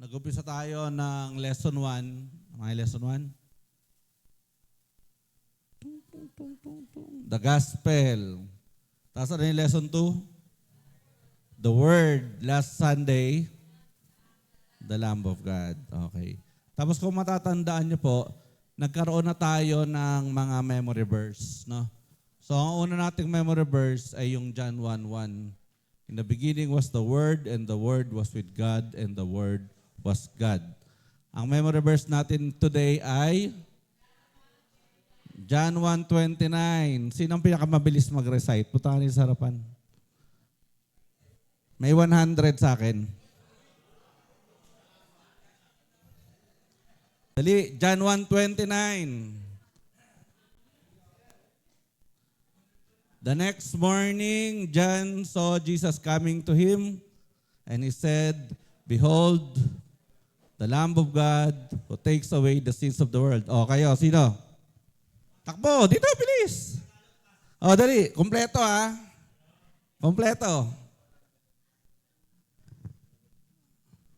Nag-umpisa tayo ng lesson 1. Mga lesson 1? The Gospel. Tapos ano yung lesson 2? The Word. Last Sunday, the Lamb of God. Okay. Tapos kung matatandaan nyo po, nagkaroon na tayo ng mga memory verse. No? So ang una nating memory verse ay yung John 1:1. In the beginning was the Word, and the Word was with God, and the Word was God. Ang memory verse natin today ay John 1:29. Sino ang pinakamabilis mag-recite? Punta ka niyo sa harapan. May 100 sa akin. Dali, John 1:29. The next morning, John saw Jesus coming to him, and he said, "Behold, the Lamb of God who takes away the sins of the world." O, kayo, sino? Takbo, dito, bilis. O, dali, kompleto ha. Kompleto.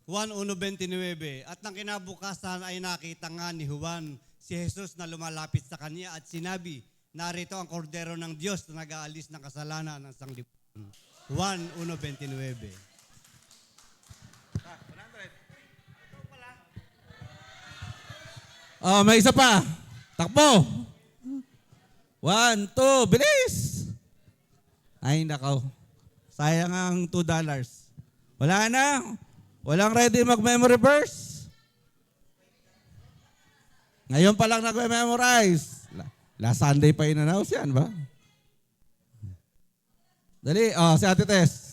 Juan 1:29. At nang kinabukasan ay nakita nga ni Juan si Jesus na lumalapit sa kanya at sinabi, "Narito ang kordero ng Diyos na nag-aalis ng kasalanan ng sanglibutan." Juan 1:29. Oh, may isa pa. Takbo. 1, 2, bilis. Ay, nakaw. Sayang ang $2. Wala na. Walang ready mag-memory verse. Ngayon pa lang nag-memorize. Last Sunday pa in-announce yan, ba? Dali, si Ate Tess.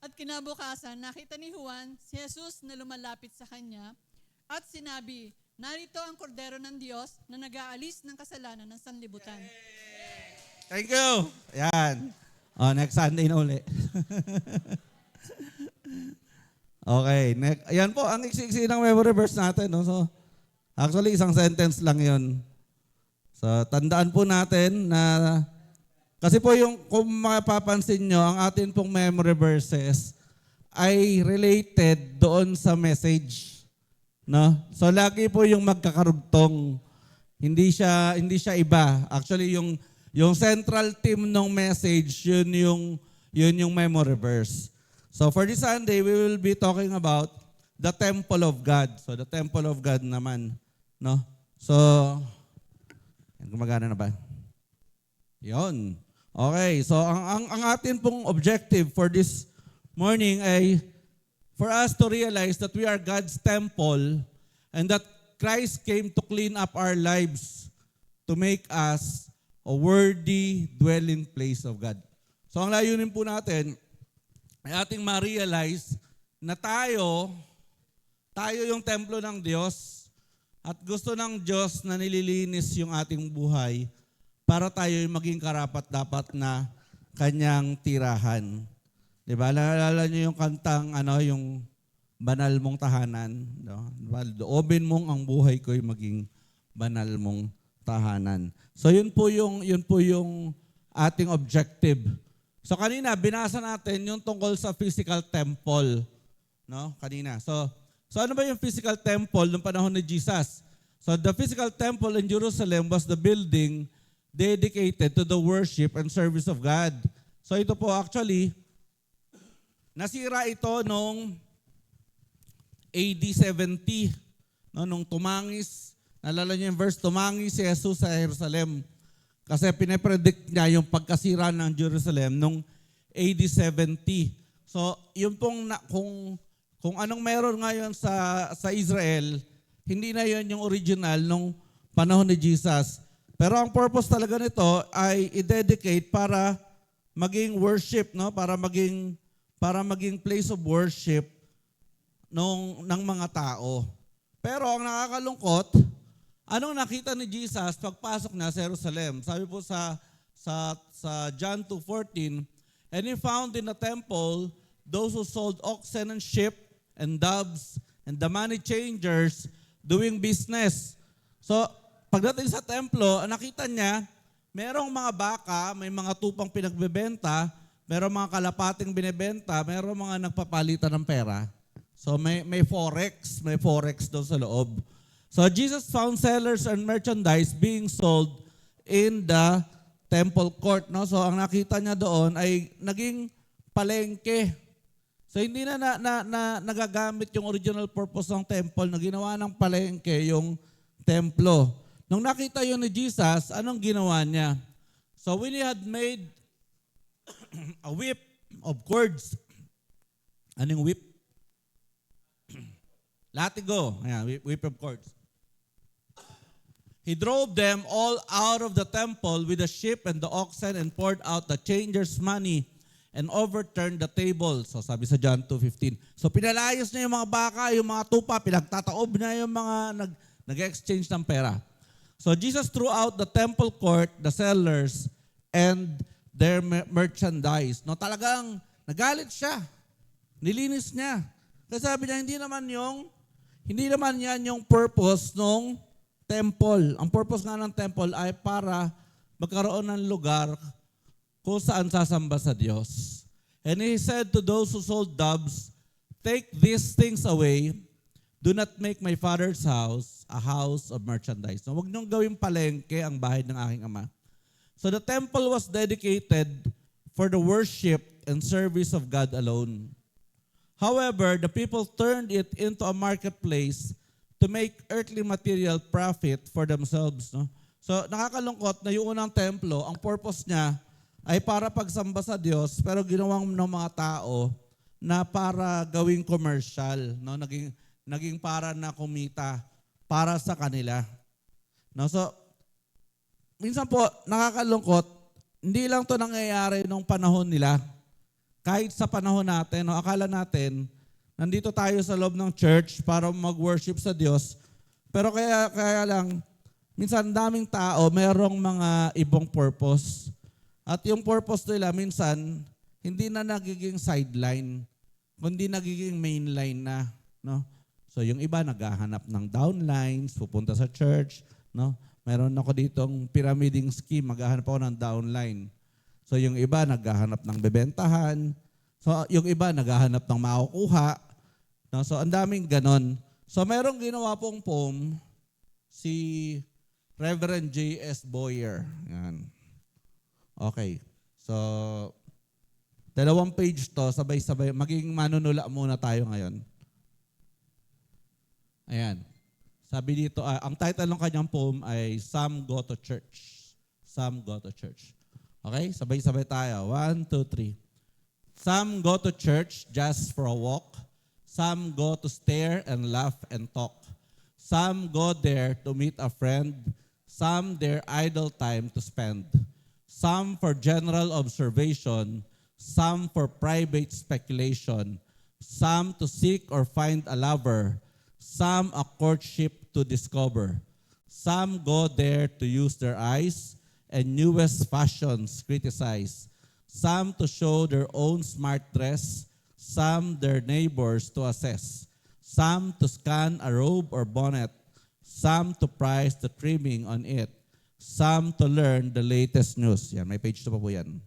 At kinabukasan, nakita ni Juan si Jesus na lumalapit sa kanya at sinabi, "Narito ang kordero ng Diyos na nag-aalis ng kasalanan ng sanlibutan." Thank you. Yan. Next Sunday na uli. Okay. Ayan po, ang iksi-iksi ng memory verse natin. No? So, actually, isang sentence lang yon. So, tandaan po natin na, kasi po yung, kung mapapansin nyo, ang atin pong memory verses ay related doon sa message. No? So, lagi po yung magkakarugtong. Hindi siya iba. Actually, yung central theme ng message, yun yung memory verse. So for this Sunday, we will be talking about the temple of God. So the temple of God naman, no? So gumagana na ba? Yon. Okay, so ang atin pong objective for this morning ay for us to realize that we are God's temple and that Christ came to clean up our lives to make us a worthy dwelling place of God. So ang layunin po natin ay ating ma-realize na tayo yung templo ng Diyos at gusto ng Diyos na nililinis yung ating buhay para tayo maging karapat-dapat na kanyang tirahan. Diba? Naalala niyo yung kantang, yung banal mong tahanan. No? Diba? Loobin mong ang buhay ko'y maging banal mong tahanan. So yun po yung ating objective. So kanina binasa natin yung tungkol sa physical temple, no? Kanina. So ano ba yung physical temple nung panahon ni Jesus? So the physical temple in Jerusalem was the building dedicated to the worship and service of God. So ito po actually nasira ito nung AD 70, no, nung tumangis. Nalala niyo yung verse, tumangis si Jesus sa Jerusalem. Kasi pinapredict niya yung pagkasira ng Jerusalem nung AD 70. So, yun pong kung anong meron ngayon sa Israel, hindi na yun yung original nung panahon ni Jesus. Pero ang purpose talaga nito ay i-dedicate para maging worship, no? Para maging place of worship ng mga tao. Pero ang nakakalungkot, anong nakita ni Jesus pagpasok na sa Jerusalem? Sabi po sa John 2:14, "And he found in the temple those who sold oxen and sheep and doves and the money changers doing business." So, pagdating sa templo, nakita niya, merong mga baka, may mga tupang pinagbebenta, meron mga kalapating binebenta, meron mga nagpapalitan ng pera. So may forex doon sa loob. So Jesus found sellers and merchandise being sold in the temple court. No? So ang nakita niya doon ay naging palengke. So hindi na nagagamit yung original purpose ng temple na ginawa ng palengke yung templo. Nung nakita yun ni Jesus, anong ginawa niya? So when he had made a whip of cords. Anong whip? Latigo. Ayan, whip of cords. He drove them all out of the temple with the sheep and the oxen and poured out the changers' money and overturned the table. So sabi sa John 2:15. So pinalayas niya yung mga baka, yung mga tupa, pinagtataob niya yung mga nag-exchange ng pera. So Jesus threw out the temple court, the sellers, and their merchandise. No, talagang nagalit siya. Nilinis niya. Kasi sabi niya, hindi naman yan yung purpose ng temple. Ang purpose nga ng temple ay para magkaroon ng lugar kung saan sasamba sa Diyos. And he said to those who sold doves, take these things away. Do not make my Father's house a house of merchandise. So, huwag niyong gawing palengke ang bahay ng aking Ama. So the temple was dedicated for the worship and service of God alone. However, the people turned it into a marketplace to make earthly material profit for themselves. No? So nakakalungkot na yung unang templo, ang purpose niya ay para pagsamba sa Diyos, pero ginawang ng mga tao na para gawing commercial. No? Naging para na kumita para sa kanila. No? So, minsan po, nakakalungkot, hindi lang to nangyayari nung panahon nila. Kahit sa panahon natin, no, akala natin, nandito tayo sa loob ng church para mag-worship sa Diyos. Pero kaya lang, minsan daming tao, mayroong mga ibang purpose. At yung purpose nila, minsan, hindi na nagiging sideline, kundi nagiging mainline na. No? So yung iba, naghahanap ng downlines, pupunta sa church, no? Meron ako ditong pyramiding scheme, maghahanap ako ng downline. So yung iba naghahanap ng bebentahan. So yung iba naghahanap ng makukuha. No? So ang daming ganon. So merong ginawa pong poem si Reverend J.S. Boyer. Yan. Okay. So 2 page to, sabay-sabay. Maging manunula muna tayo ngayon. Ayan. Sabi dito, ang title ng kanyang poem ay Some Go to Church. Some Go to Church. Okay? Sabay-sabay tayo. 1, 2, 3. Some go to church just for a walk. Some go to stare and laugh and talk. Some go there to meet a friend. Some their idle time to spend. Some for general observation. Some for private speculation. Some to seek or find a lover. Some a courtship to discover. Some go there to use their eyes and newest fashions criticize. Some to show their own smart dress. Some their neighbors to assess. Some to scan a robe or bonnet. Some to price the trimming on it. Some to learn the latest news. Yan, may page 2 pa po yan.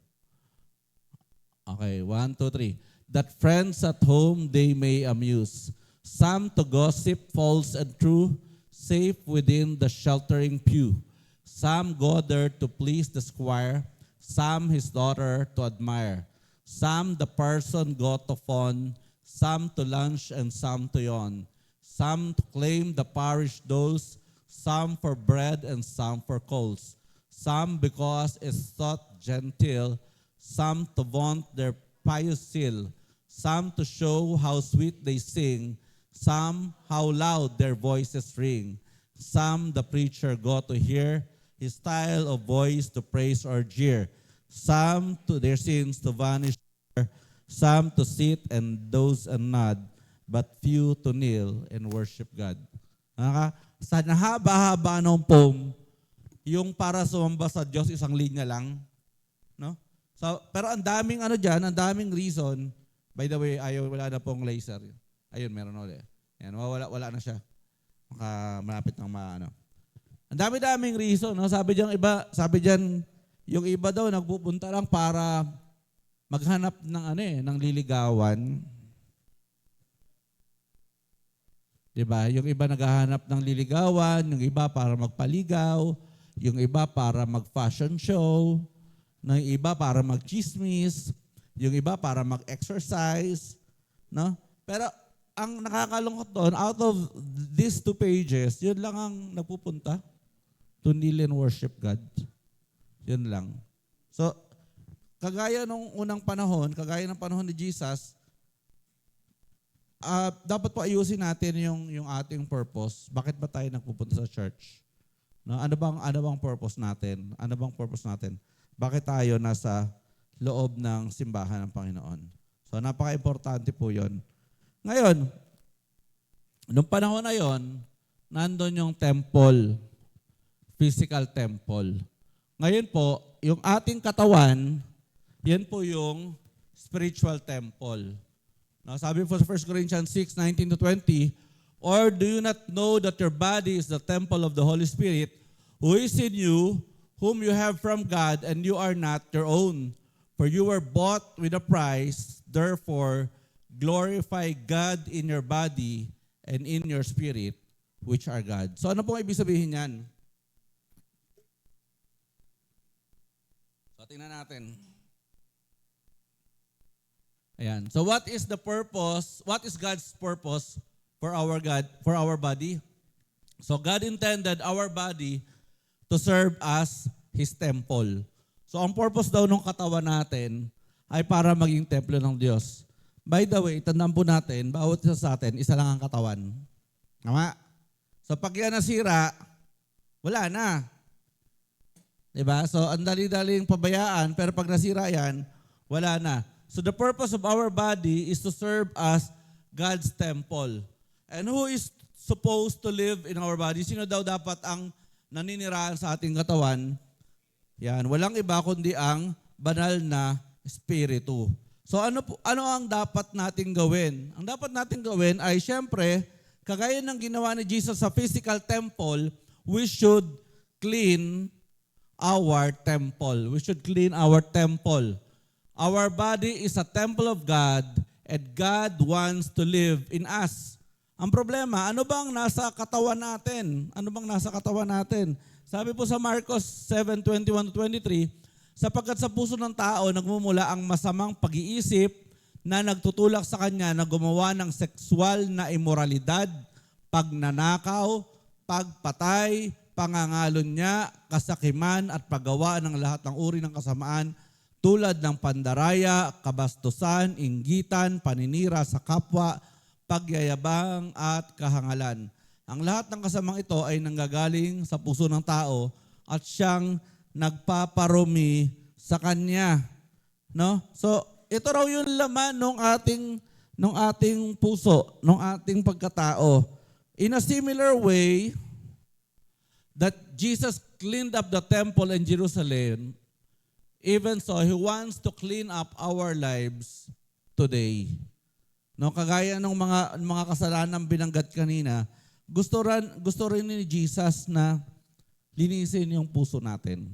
Okay, 1, 2, 3. That friends at home they may amuse. Some to gossip false and true, safe within the sheltering pew. Some go there to please the squire, some his daughter to admire. Some the person go to fawn, some to lunch and some to yawn. Some to claim the parish doles, some for bread and some for coals. Some because it's thought genteel, some to vaunt their pious seal. Some to show how sweet they sing, some how loud their voices ring. Some the preacher go to hear, his style of voice to praise or jeer. Some to their sins to vanish, some to sit and doze and nod, but few to kneel and worship God. Sa nahaba-haba ng poem, yung para sumamba sa Diyos, isang linya lang. No? So, pero ang daming ang daming reason. By the way, wala na pong laser. Ayun, meron ulit. Yan, wala na siya. Malapit ng Ang dami-daming reason. No? Sabi diyan, yung iba daw nagpupunta lang para maghanap ng liligawan. 'Di ba? Yung iba naghahanap ng liligawan, yung iba para magpaligaw, yung iba para mag-fashion show, yung iba para mag-chismis, yung iba para mag-exercise, no? Pero ang nakakalungkot doon, out of these 2 pages, yun lang ang napupunta. To kneel and worship God. Yun lang. So, kagaya nung unang panahon, kagaya ng panahon ni Jesus, dapat po ayusin natin yung ating purpose. Bakit ba tayo nagpupunta sa church? No, ano bang purpose natin? Ano bang purpose natin? Bakit tayo nasa loob ng simbahan ng Panginoon? So, napaka-importante po 'yon. Ngayon, nung panahon na 'yon, nandun yung temple, physical temple. Ngayon po, yung ating katawan, yan po yung spiritual temple. Now, sabi po sa 1 Corinthians 6:19-20, or do you not know that your body is the temple of the Holy Spirit, who is in you, whom you have from God, and you are not your own? For you were bought with a price, therefore glorify God in your body and in your spirit, which are God. So ano pong ibig sabihin yan? So tingnan natin. Ayan. So what is the purpose? What is God's purpose for our body? So God intended our body to serve as His temple. So ang purpose daw ng katawan natin ay para maging templo ng Diyos. By the way, tandaan po natin, bawat isa sa atin, isa lang ang katawan. Tama? So pag yan nasira, wala na. Diba? So ang dali-daling pabayaan, pero pag nasira yan, wala na. So the purpose of our body is to serve as God's temple. And who is supposed to live in our body? Sino daw dapat ang naninirahan sa ating katawan? Yan, walang iba kundi ang banal na Espiritu. So ano ang dapat nating gawin? Ang dapat nating gawin ay syempre, kagaya ng ginawa ni Jesus sa physical temple, we should clean our temple. We should clean our temple. Our body is a temple of God and God wants to live in us. Ang problema, ano bang nasa katawan natin? Ano bang nasa katawan natin? Sabi po sa Marcos 7:21-23, sapagkat sa puso ng tao nagmumula ang masamang pag-iisip na nagtutulak sa kanya na gumawa ng sexual na imoralidad, pagnanakaw, pagpatay, pangangalon niya, kasakiman at paggawa ng lahat ng uri ng kasamaan tulad ng pandaraya, kabastusan, inggitan, paninira sa kapwa, pagyayabang at kahangalan. Ang lahat ng kasamang ito ay nanggagaling sa puso ng tao at siyang nagpaparumi sa kanya. No? So, ito raw yung laman ng ating puso, ng ating pagkatao. In a similar way that Jesus cleaned up the temple in Jerusalem, even so, He wants to clean up our lives today. No, kagaya ng mga kasalanan binanggat kanina, gusto rin ni Jesus na linisin yung puso natin.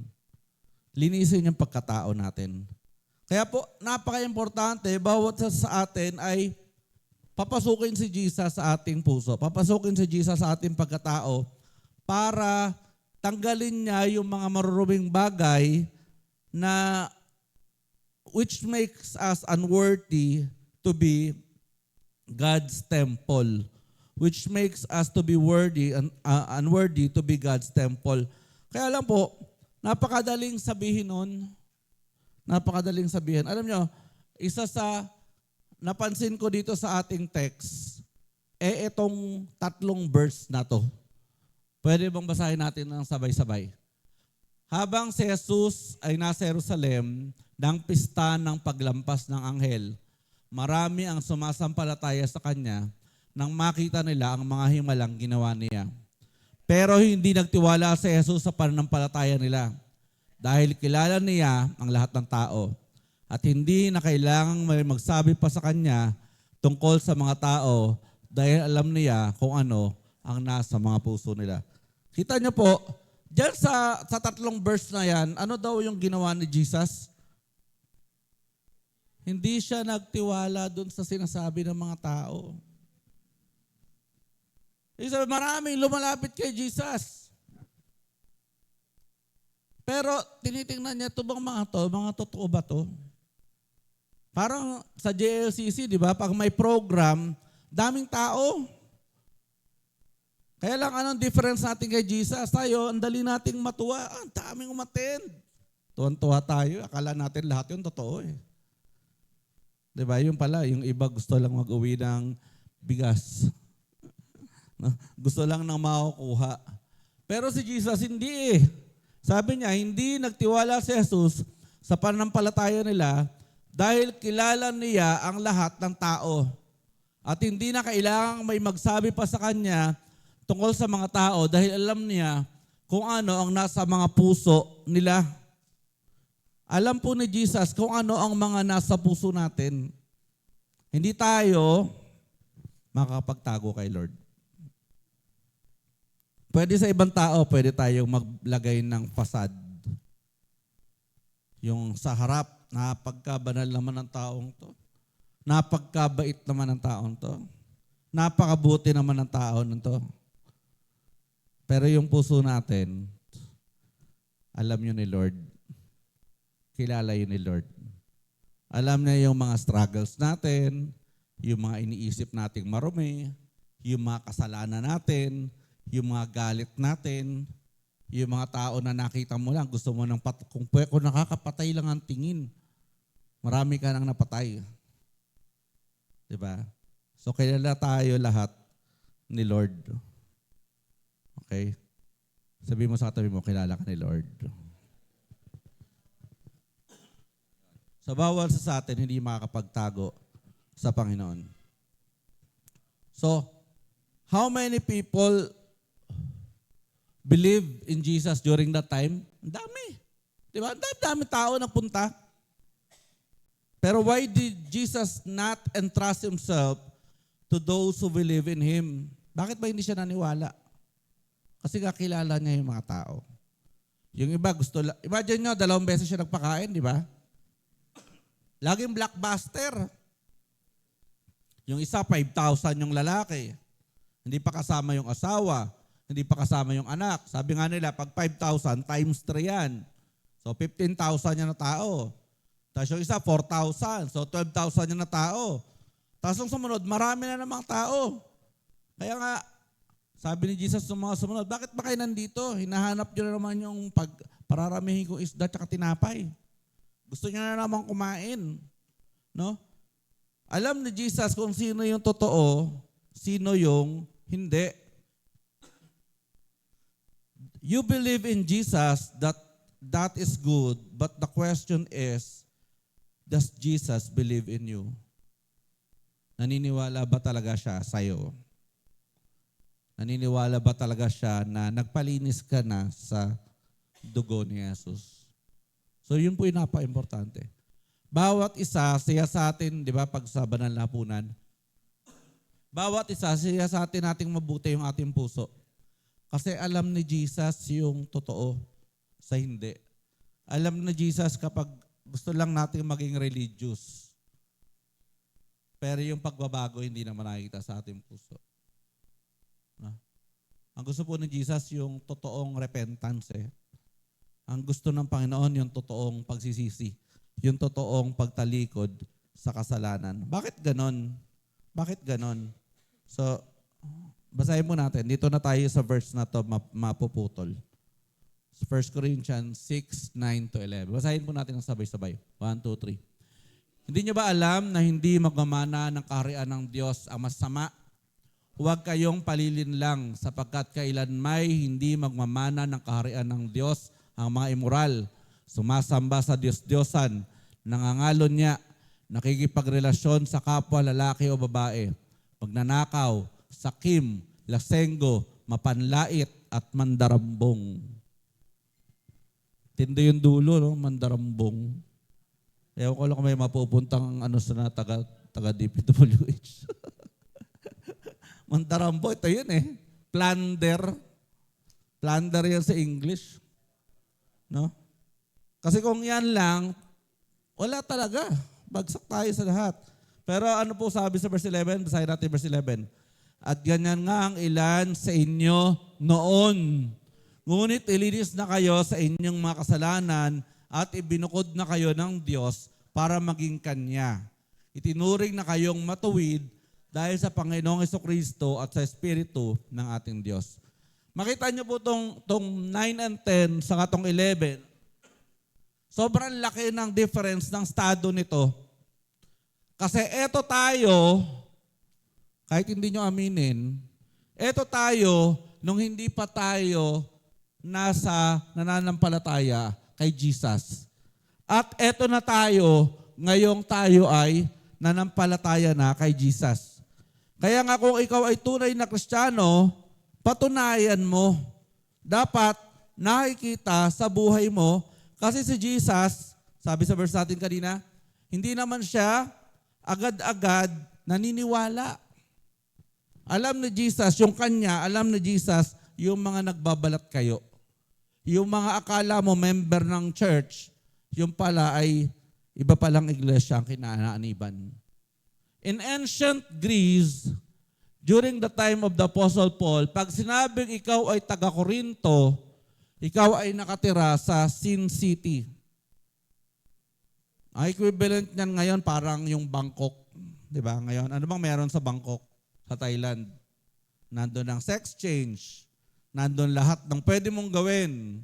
Linisin yung pagkatao natin. Kaya po, napaka-importante, bawat sa atin ay papasukin si Jesus sa ating puso. Papasukin si Jesus sa ating pagkatao para tanggalin niya yung mga maruruming bagay na which makes us unworthy to be God's temple, which makes us to be unworthy to be God's temple. Kaya lang po, napakadaling sabihin nun. Napakadaling sabihin. Alam nyo, isa sa napansin ko dito sa ating text, itong 3 verse na to. Pwede bang basahin natin ng sabay-sabay? Habang si Jesus ay nasa Jerusalem ng pista ng paglampas ng anghel, marami ang sumasampalataya sa kanya nang makita nila ang mga himalang ginawa niya. Pero hindi nagtiwala si Jesus sa pananampalataya nila dahil kilala niya ang lahat ng tao at hindi na kailangang may magsabi pa sa kanya tungkol sa mga tao dahil alam niya kung ano ang nasa mga puso nila. Kita niyo po, diyan sa 3 verse na yan, ano daw yung ginawa ni Jesus? Hindi siya nagtiwala dun sa sinasabi ng mga tao. Isa, maraming lumalapit kay Jesus. Pero tinitingnan niya, ito bang mga totoo ba to? Parang sa JLCC, di ba? Pag may program, daming tao. Kaya lang, anong difference natin kay Jesus? Tayo, ang dali nating matuwa. Ang daming umattend. Tuwan-tuwa tayo. Akala natin lahat yun totoo eh. Di ba? Yung pala, yung iba gusto lang mag-uwi ng bigas. Gusto lang nang makukuha. Pero si Jesus, hindi eh. Sabi niya, hindi nagtiwala si Jesus sa pananampalataya nila dahil kilala niya ang lahat ng tao. At hindi na kailangang may magsabi pa sa kanya tungkol sa mga tao dahil alam niya kung ano ang nasa mga puso nila. Alam po ni Jesus kung ano ang mga nasa puso natin. Hindi tayo makakapagtago kay Lord. Pwede sa ibang tao, pwede tayong maglagay ng fasad. Yung sa harap, napagkabanal naman ng taong to. Napagkabait naman ng taong to. Napakabuti naman ng tao nito. Pero yung puso natin, alam yun ni Lord. Kilala yun ni Lord. Alam niya yung mga struggles natin, yung mga iniisip nating marumi, yung mga kasalanan natin, yung mga galit natin, yung mga tao na nakita mo lang, gusto mo nang kung nakakapatay lang ang tingin, marami ka nang napatay. Diba? So kilala tayo lahat ni Lord. Okay? Sabi mo sa katabi mo, kilala ka ni Lord. So bawal sa atin, hindi makakapagtago sa Panginoon. So, how many people believe in Jesus during that time? Ang dami. Di ba? Ang dami tao nagpunta. Pero why did Jesus not entrust himself to those who believe in him? Bakit ba hindi siya naniwala? Kasi kakilala niya yung mga tao. Yung iba gusto lang. Imagine nyo, 2 beses siya nagpakain, di ba? Laging blockbuster. Yung isa, 5,000 yung lalaki. Hindi pa kasama yung asawa. Hindi pa kasama yung anak. Sabi nga nila, pag 5,000 times 3 yan. So 15,000 yan na tao. Tapos yung isa, 4,000. So 12,000 yan na tao. Tapos yung sumunod, marami na namang tao. Kaya nga, sabi ni Jesus sa mga sumunod, bakit ba kayo nandito? Hinahanap nyo na naman yung pararamihin kong isda at tinapay. Gusto nyo na naman kumain. No? Alam ni Jesus kung sino yung totoo, sino yung hindi. You believe in Jesus, that is good, but the question is, does Jesus believe in you? Naniniwala ba talaga siya sa'yo? Naniniwala ba talaga siya na nagpalinis ka na sa dugo ni Jesus? So yun po yung napaka-importante. Bawat isa, siya sa atin, di ba, pag sa banal na hapunan, bawat isa, siya sa atin nating mabuti yung ating puso. Kasi alam ni Jesus yung totoo sa hindi. Alam ni Jesus kapag gusto lang natin maging religious. Pero yung pagbabago hindi naman nakikita sa ating puso. No? Ang gusto po ni Jesus yung totoong repentance eh. Ang gusto ng Panginoon yung totoong pagsisisi. Yung totoong pagtalikod sa kasalanan. Bakit ganon? Bakit ganon? So, basahin mo natin. Dito na tayo sa verse na to mapuputol. 1 Corinthians 6:9-11. Basahin po natin ng sabay-sabay. 1, 2, 3. Hindi nyo ba alam na hindi magmamana ng kaharian ng Diyos ang masama? Huwag kayong palilinlang sapagkat kailanmay hindi magmamana ng kaharian ng Diyos ang mga immoral, sumasamba sa Diyos-Diyosan, nangangalon niya, nakikipagrelasyon sa kapwa lalaki o babae, magnanakaw, sakim, lasenggo, mapanlait at mandarambong. Tindi yung dulo, no? Mandarambong. Ewan ko lang kung may mapupuntang sa taga DPWH. Mandarambo, ito yun eh. Plunder. Plunder yan sa English. No? Kasi kung yan lang, wala talaga. bagsak tayo sa lahat. Pero ano po sabi sa verse 11? Basahin natin verse 11. At ganyan nga ang ilan sa inyo noon. Ngunit ilinis na kayo sa inyong mga kasalanan at ibinukod na kayo ng Diyos para maging Kanya. Itinuring na kayong matuwid dahil sa Panginoong Jesucristo at sa Espiritu ng ating Diyos. Makita niyo po tong 9 and 10 sa katong 11. Sobrang laki ng difference ng estado nito. Kasi eto tayo, kahit hindi nyo aminin, eto tayo nung hindi pa tayo nasa nananampalataya kay Jesus. At eto na tayo, ngayong tayo ay nanampalataya na kay Jesus. Kaya nga kung ikaw ay tunay na Kristiyano, patunayan mo. Dapat nakikita sa buhay mo kasi si Jesus, sabi sa verse natin kanina, hindi naman siya agad-agad naniniwala. Alam ni Jesus, yung kanya, alam ni Jesus, yung mga nagbabalat kayo. Yung mga akala mo member ng church, yung pala ay iba palang iglesia ang kinaaniban. In ancient Greece, during the time of the Apostle Paul, pag sinabing ikaw ay taga-Korinto, ikaw ay nakatira sa Sin City. Ang equivalent niyan ngayon parang yung Bangkok. Di ba? Ngayon, ano bang meron sa Bangkok? Sa Thailand. Nandun ang sex change. Nandun lahat ng pwede mong gawin.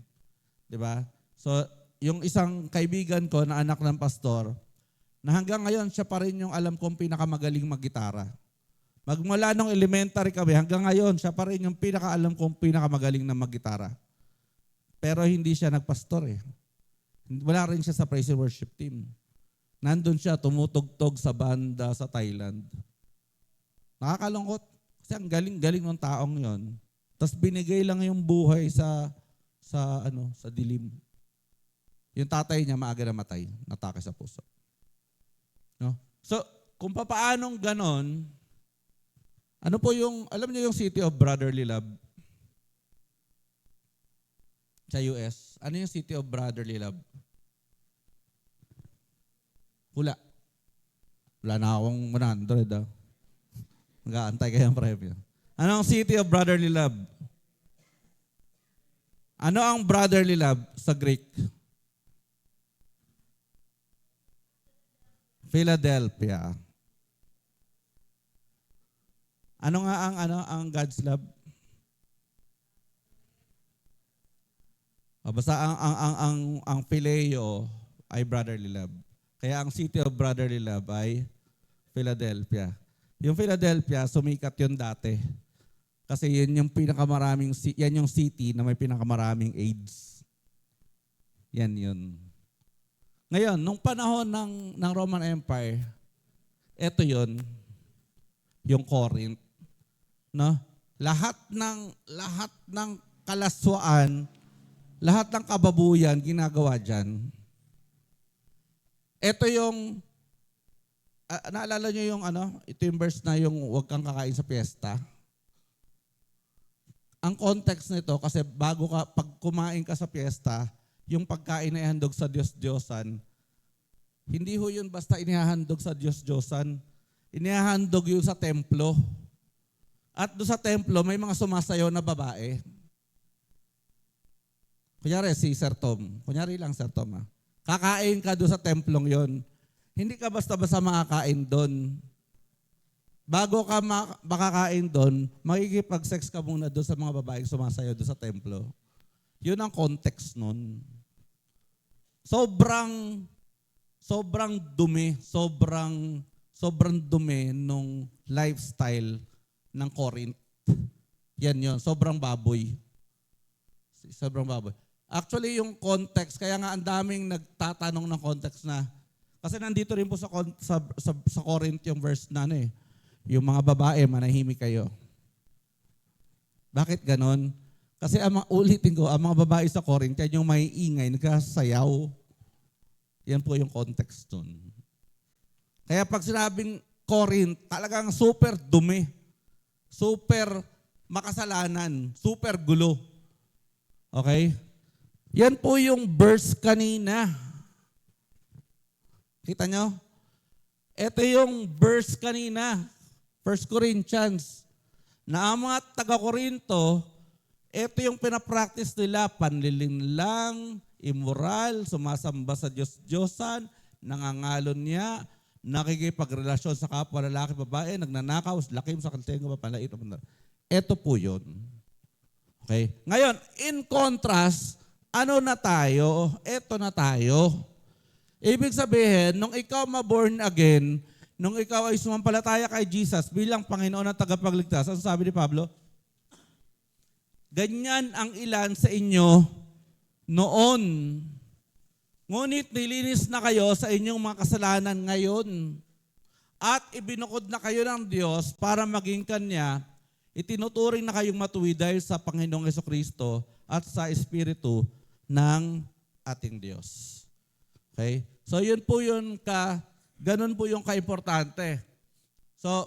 Di ba? So, yung isang kaibigan ko na anak ng pastor, na hanggang ngayon siya pa rin yung alam kong pinakamagaling maggitara. Magmula nung elementary kami, hanggang ngayon siya pa rin yung pinakaalam kong pinakamagaling na maggitara. Pero hindi siya nagpastor eh. Wala rin siya sa praise and worship team. Nandun siya, tumutugtog sa banda sa Thailand. Nakakalungkot. Kasi ang galing-galing ng taong yon. Tapos binigay lang yung buhay sa dilim. Yung tatay niya maaga namatay, natake sa puso. No? So, kung papaanong ganon, ano po yung, alam niyo yung City of Brotherly Love? Sa US. Ano yung City of Brotherly Love? Wala na akong 100. Mag-aantay kayong premyo. Ano ang City of Brotherly Love? Ano ang brotherly love sa Greek? Philadelphia. Ano nga ang God's love? Basta ang phileo ay brotherly love. Kaya ang City of Brotherly Love ay Philadelphia. Yung Philadelphia, sumikat yun dati. Kasi yan yung city na may pinakamaraming AIDS. Yan yun. Ngayon, nung panahon ng Roman Empire, eto yun, yung Corinth. No? Lahat ng kalaswaan, lahat ng kababuyan ginagawa dyan. Ito yung, naalala nyo yung ito yung verse na yung huwag kang kakain sa piyesta. Ang context nito, kasi pag kumain ka sa piyesta, yung pagkain na ihandog sa Diyos-Diyosan, hindi ho yun basta inihahandog sa Diyos-Diyosan, inihahandog yun sa templo. At doon sa templo, may mga sumasayaw na babae. Kunyari, si Sir Tom. Kunyari lang, Sir Tom. Kakain ka doon sa templong yon. Hindi ka basta-basta makakain doon. Bago ka makakain doon, makikipag-sex ka muna doon sa mga babaeng sumasayaw doon sa templo. Yun ang context nun. Sobrang dumi, sobrang dumi nung lifestyle ng Corinth. Yan yun, sobrang baboy. Actually, yung context, kaya nga ang daming nagtatanong ng context na, kasi nandito rin po sa Corinth yung verse na yung mga babae, manahimik kayo. Bakit ganon? Kasi ulitin ko, ang mga babae sa Corinth, yan yung may ingay, nagkasayaw. Yan po yung context nun. Kaya pag sinabing Corinth, talagang super dumi, super makasalanan, super gulo. Okay? Yan po yung verse kanina. Kita nyo? Ito yung verse kanina, 1 Corinthians, na ang mga taga-Korinto, ito yung pinapractice nila, panlilinlang, immoral, sumasamba sa Diyos-Diyosan, nangangalon niya, nakikipagrelasyon sa kapwa lalaki, babae, nagnanakaw, lakim sa kantenga, papalait. Ito po yun. Okay? Ngayon, in contrast, ano na tayo? Ito na tayo. Ibig sabihin, nung ikaw ma-born again, nung ikaw ay sumampalataya kay Jesus bilang Panginoon at tagapagligtas, ano sabi ni Pablo? Ganyan ang ilan sa inyo noon. Ngunit nilinis na kayo sa inyong mga kasalanan ngayon. At ibinukod na kayo ng Diyos para maging Kanya. Itinuturing na kayong matuwid dahil sa Panginoong Jesucristo at sa Espiritu ng ating Diyos. Okay? So yun po yun ganun po yung kaimportante. So,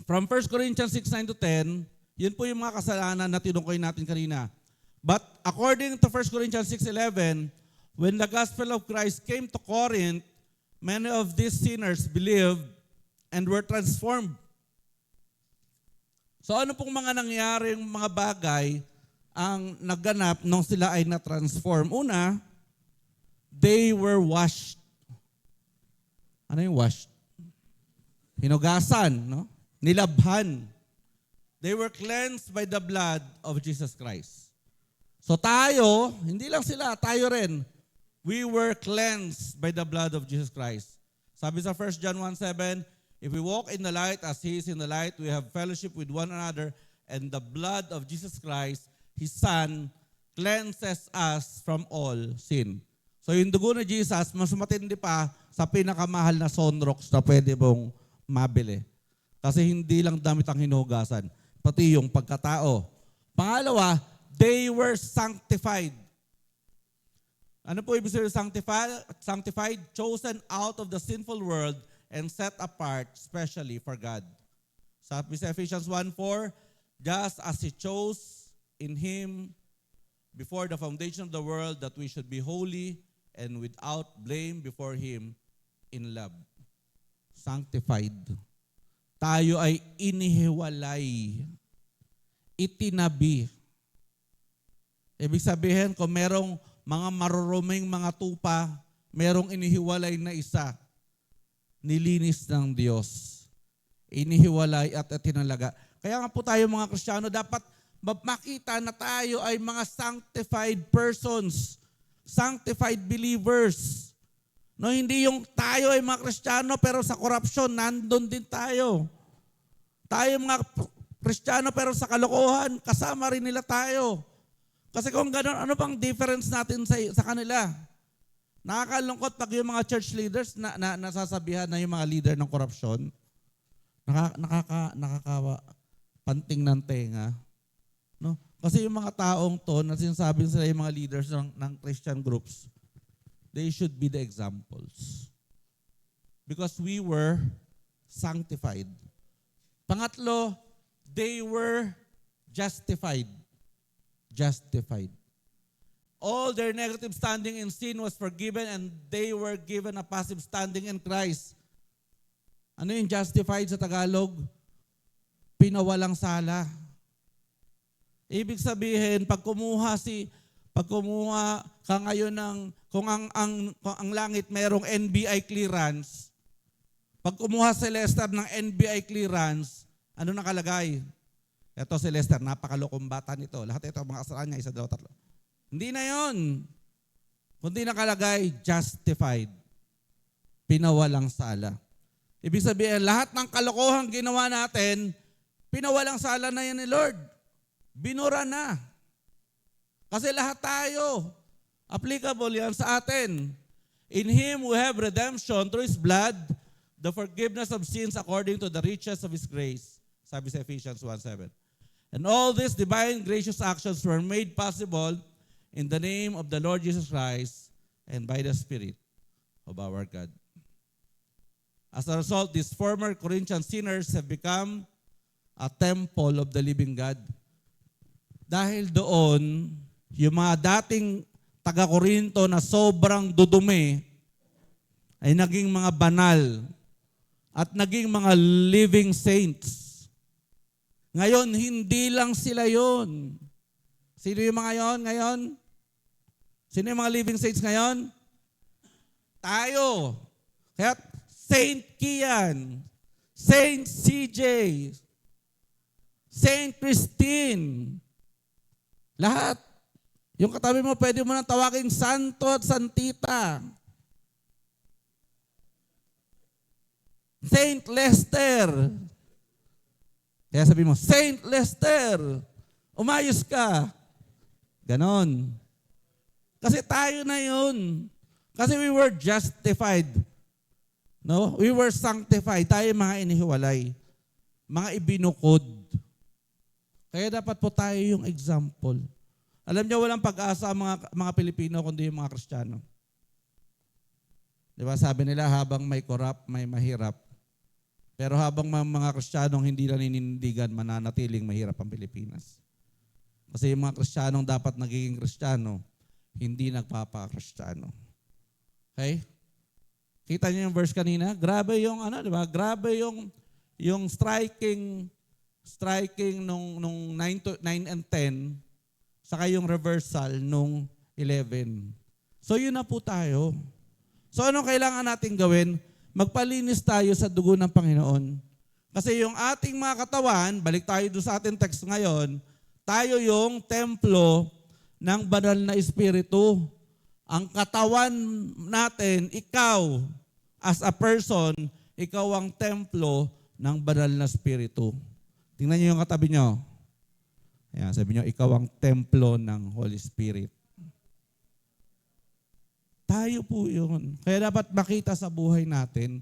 from 1 Corinthians 6:9-10, yun po yung mga kasalanan na tinukoy natin kanina. But according to 1 Corinthians 6:11, when the gospel of Christ came to Corinth, many of these sinners believed and were transformed. So ano pong mga nangyaring mga bagay ang nagganap nung sila ay na-transform? Una, they were washed. Ano yung washed? Hinugasan, no? Nilabhan. They were cleansed by the blood of Jesus Christ. So tayo, hindi lang sila, tayo rin. We were cleansed by the blood of Jesus Christ. Sabi sa 1 John 1:7, if we walk in the light as He is in the light, we have fellowship with one another, and the blood of Jesus Christ, His Son, cleanses us from all sin. So yung dugo ni Jesus, mas matindi pa sa pinakamahal na sunrocks na pwede mong mabili. Kasi hindi lang damit ang hinugasan, pati yung pagkatao. Pangalawa, they were sanctified. Ano po ibig sabihin sanctified? Sanctified, chosen out of the sinful world and set apart specially for God. Sabi sa Ephesians 1:4, just as He chose in Him before the foundation of the world that we should be holy and without blame before Him in love. Sanctified. Tayo ay inihiwalay. Itinabi. Ibig sabihin, kung merong mga maruruming mga tupa, merong inihiwalay na isa, nilinis ng Diyos. Inihiwalay at itinalaga. Kaya nga po tayo mga Kristiyano, dapat makita na tayo ay mga sanctified persons, sanctified believers. No, hindi yung tayo ay mga Kristiyano pero sa korupsyon, nandun din tayo. Tayo mga Kristiyano pero sa kalokohan, kasama rin nila tayo. Kasi kung gano'n, ano bang difference natin sa kanila? Nakakalungkot pag yung mga church leaders na nasasabihan na yung mga leader ng korupsyon, nakakapanting ng tenga. No? Kasi yung mga taong to, na sinasabi sila yung mga leaders ng Christian groups, they should be the examples. Because we were sanctified. Pangatlo, they were justified. Justified. All their negative standing in sin was forgiven and they were given a passive standing in Christ. Ano yung justified sa Tagalog? Pinawalang sala. Ibig sabihin, pag kumuha ka ngayon kung ang langit merong NBI clearance, pag kumuha si Lester ng NBI clearance, ano nakalagay? Ito si Lester, napakalokong bata nito. Lahat ito, mga kasalanan niya, 1, 2, 3. Hindi na yon. Kundi nakalagay, justified. Pinawalang sala. Ibig sabihin, lahat ng kalokohang ginawa natin, pinawalang sala na yan ni Lord. Binura na. Kasi lahat tayo, applicable yan sa atin. In Him we have redemption through His blood, the forgiveness of sins according to the riches of His grace. Sabi sa Ephesians 1:7. And all these divine gracious actions were made possible in the name of the Lord Jesus Christ and by the Spirit of our God. As a result, these former Corinthian sinners have become a temple of the living God. Dahil doon, yung mga dating taga-Korinto na sobrang dudumi, ay naging mga banal at naging mga living saints. Ngayon, hindi lang sila yon. Sino yung mga yon ngayon? Sino yung mga living saints ngayon? Tayo. Kaya Saint Kian, Saint CJ, Saint Christine, lahat. Yung katabi mo, pwede mo nang tawagin Santo at Santita. Saint Lester. Kaya sabi mo, Saint Lester, umayos ka. Ganon. Kasi tayo na yun. Kasi we were justified. No? We were sanctified. Tayo mga inihiwalay. Mga ibinukod. Kaya dapat po tayo yung example. Alam niyo, walang pag-asa ang mga Pilipino kundi yung mga Kristiyano. Di ba? Sabi nila, habang may corrupt, may mahirap. Pero habang mga Kristiyanong hindi naninindigan, mananatiling mahirap ang Pilipinas. Kasi yung mga Kristiyanong dapat nagiging Kristiyano, hindi nagpapa-Kristiyano. Okay? Kita niyo yung verse kanina? Grabe yung di ba? Grabe yung striking nung 9 and 10, saka yung reversal nung 11. So yun na po tayo. So anong kailangan natin gawin? Magpalinis tayo sa dugo ng Panginoon. Kasi yung ating mga katawan, balik tayo doon sa ating text ngayon, tayo yung templo ng banal na Espiritu. Ang katawan natin, ikaw, as a person, ikaw ang templo ng banal na Espiritu. Tingnan niyo yung katabi niyo. Ayan, sabi niyo, ikaw ang templo ng Holy Spirit. Tayo po yun. Kaya dapat makita sa buhay natin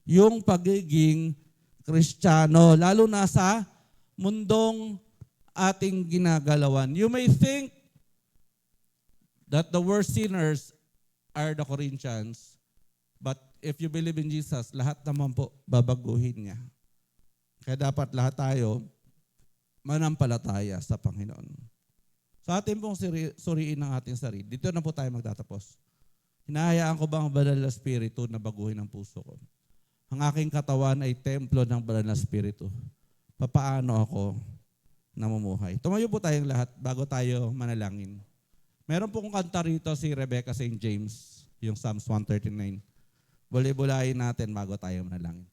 yung pagiging Kristiyano, lalo na sa mundong ating ginagalawan. You may think that the worst sinners are the Corinthians, but if you believe in Jesus, lahat naman po babaguhin niya. Kaya dapat lahat tayo manampalataya sa Panginoon. Sa atin pong suriin ng ating sarili, dito na po tayo magtatapos. Hinahayaan ko ba ang banal na Espiritu na baguhin ang puso ko? Ang aking katawan ay templo ng banal na Espiritu. Papaano ako namumuhay? Tumayo po tayong lahat bago tayo manalangin. Meron pong kanta rito si Rebecca St. James, yung Psalms 139. Buli-bulayin natin bago tayo manalangin.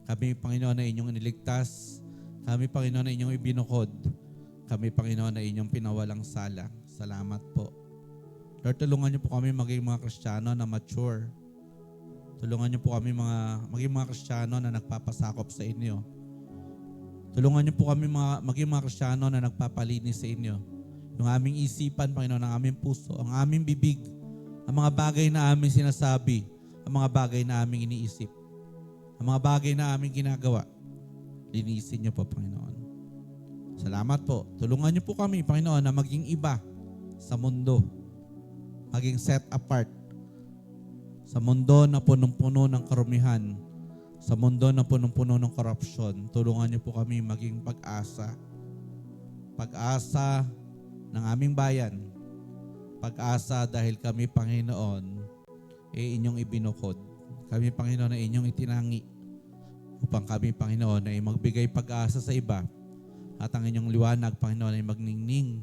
Kami, Panginoon, na inyong iniligtas. Kami, Panginoon, na inyong ibinukod. Kami, Panginoon, na inyong pinawalang sala. Salamat po. Lord, tulungan niyo po kami maging mga Kristiyano na mature. Tulungan niyo po kami maging mga Kristiyano na nagpapasakop sa inyo. Tulungan niyo po kami maging mga Kristiyano na nagpapalinis sa inyo. Yung aming isipan, Panginoon, ang aming puso, ang aming bibig, ang mga bagay na aming sinasabi, ang mga bagay na aming iniisip, ang mga bagay na aming ginagawa, linisin niyo po, Panginoon. Salamat po. Tulungan niyo po kami, Panginoon, na maging iba sa mundo. Maging set apart sa mundo na punong-puno ng karumihan, sa mundo na punong-puno ng korupsyon. Tulungan niyo po kami maging pag-asa. Pag-asa ng aming bayan. Pag-asa dahil kami, Panginoon, inyong ibinukod. Kami, Panginoon, na inyong itinangi upang kami, Panginoon, ay magbigay pag-asa sa iba at ang inyong liwanag, Panginoon, ay magningning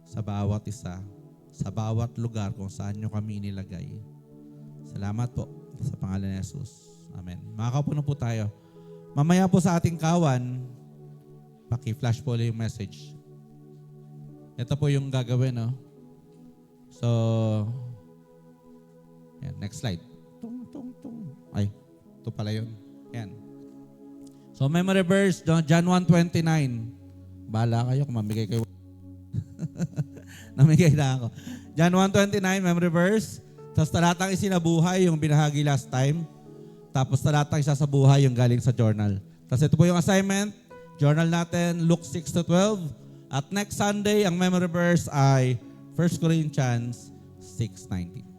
sa bawat isa, sa bawat lugar kung saan nyo kami inilagay. Salamat po sa pangalan ni Jesus. Amen. Makakaupo na po tayo. Mamaya po sa ating kawan, paki-flash po yung message. Ito po yung gagawin, no? So, yan, next slide. Ay, ito pala yun. Yan. So, memory verse, John 1:29. Bahala kayo kung mamigay kayo. Namigay na ako. John 1:29, memory verse. Tapos talatang isinabuhay, yung binahagi last time. Tapos talatang isa sa buhay, yung galing sa journal. Tapos ito po yung assignment. Journal natin, Luke 6-12. At next Sunday, ang memory verse ay 1 Corinthians 6:19.